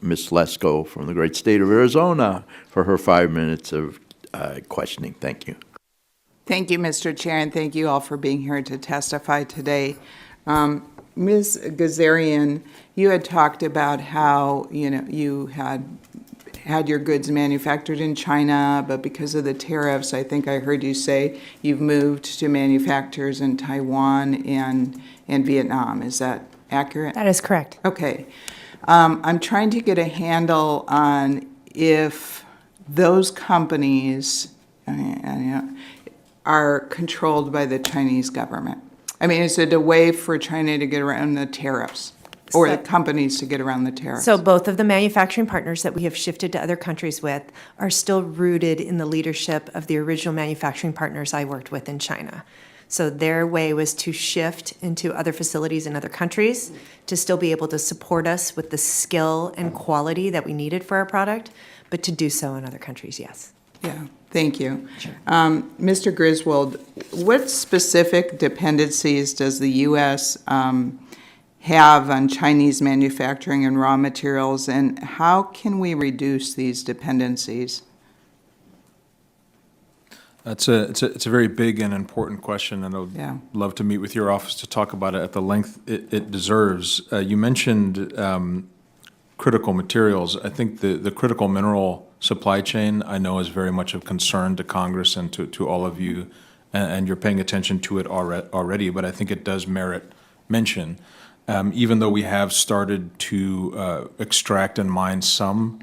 Ms. Lesko from the great state of Arizona for her 5 minutes of questioning. Thank you. Thank you, Mr. Chair, and thank you all for being here to testify today. Ms. Gazarian, you had talked about how, you had your goods manufactured in China, but because of the tariffs, I think I heard you say you've moved to manufacturers in Taiwan and Vietnam. Is that accurate? That is correct. Okay. I'm trying to get a handle on if those companies are controlled by the Chinese government. I mean, is it a way for China to get around the tariffs? Or the companies to get around the tariffs? So both of the manufacturing partners that we have shifted to other countries with are still rooted in the leadership of the original manufacturing partners I worked with in China. So their way was to shift into other facilities in other countries to still be able to support us with the skill and quality that we needed for our product, but to do so in other countries, yes. Yeah, thank you. Sure. Mr. Griswold, what specific dependencies does the U.S. Have on Chinese manufacturing and raw materials, and how can we reduce these dependencies? It's a very big and important question, and I would love to meet with your office to talk about it at the length it deserves. You mentioned critical materials. I think the critical mineral supply chain, I know, is very much of concern to Congress and to all of you, and you're paying attention to it already, but I think it does merit mention. Even though we have started to extract and mine some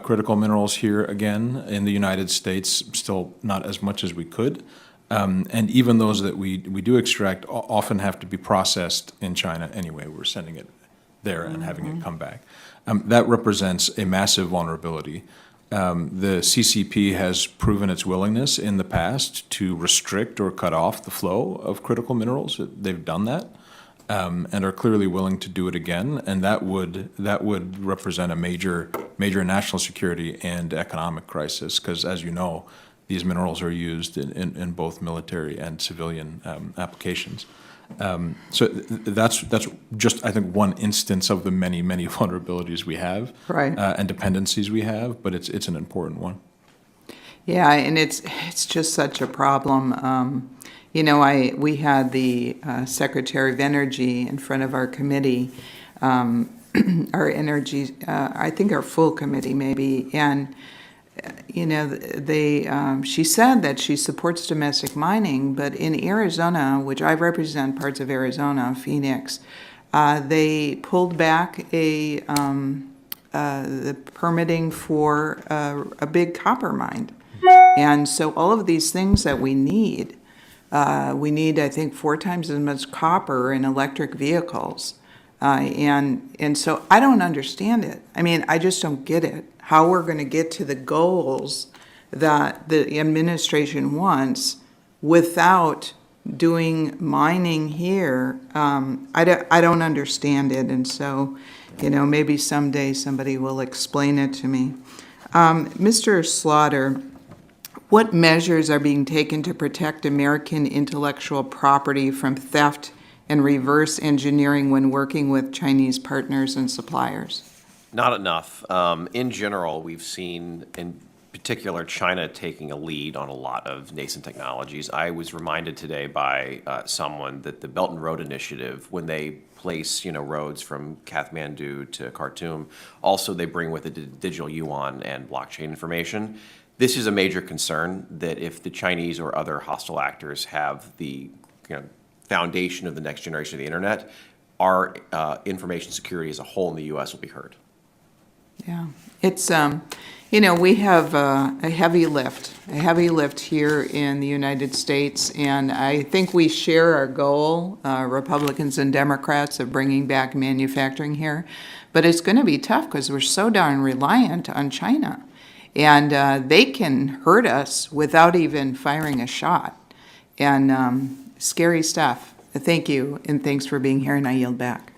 critical minerals here again in the United States, still not as much as we could. And even those that we do extract often have to be processed in China anyway. We're sending it there and having it come back. That represents a massive vulnerability. The CCP has proven its willingness in the past to restrict or cut off the flow of critical minerals. They've done that. And are clearly willing to do it again, and that would represent a major national security and economic crisis, because as you know, these minerals are used in both military and civilian applications. So that's just, I think, one instance of the many vulnerabilities we have, right, and dependencies we have, but it's an important one. Yeah, and it's just such a problem. We had the Secretary of Energy in front of our committee, our energy, I think our full committee maybe, and she said that she supports domestic mining, but in Arizona, which I represent parts of Arizona, Phoenix, they pulled back the permitting for a big copper mine, and so all of these things that we need, I think, 4 times as much copper in electric vehicles. And so I don't understand it. I mean, I just don't get it, how we're going to get to the goals that the administration wants without doing mining here. I don't understand it. And so, maybe someday somebody will explain it to me. Mr. Slaughter, what measures are being taken to protect American intellectual property from theft and reverse engineering when working with Chinese partners and suppliers? Not enough. In general, we've seen, in particular, China taking a lead on a lot of nascent technologies. I was reminded today by someone that the Belt and Road Initiative, when they place roads from Kathmandu to Khartoum, also they bring with it digital yuan and blockchain information. This is a major concern, that if the Chinese or other hostile actors have the foundation of the next generation of the internet, our information security as a whole in the U.S. will be hurt. Yeah, it's we have a heavy lift here in the United States, and I think we share our goal, Republicans and Democrats, of bringing back manufacturing here, but it's going to be tough because we're so darn reliant on China. And they can hurt us without even firing a shot. And scary stuff. Thank you, and thanks for being here, and I yield back.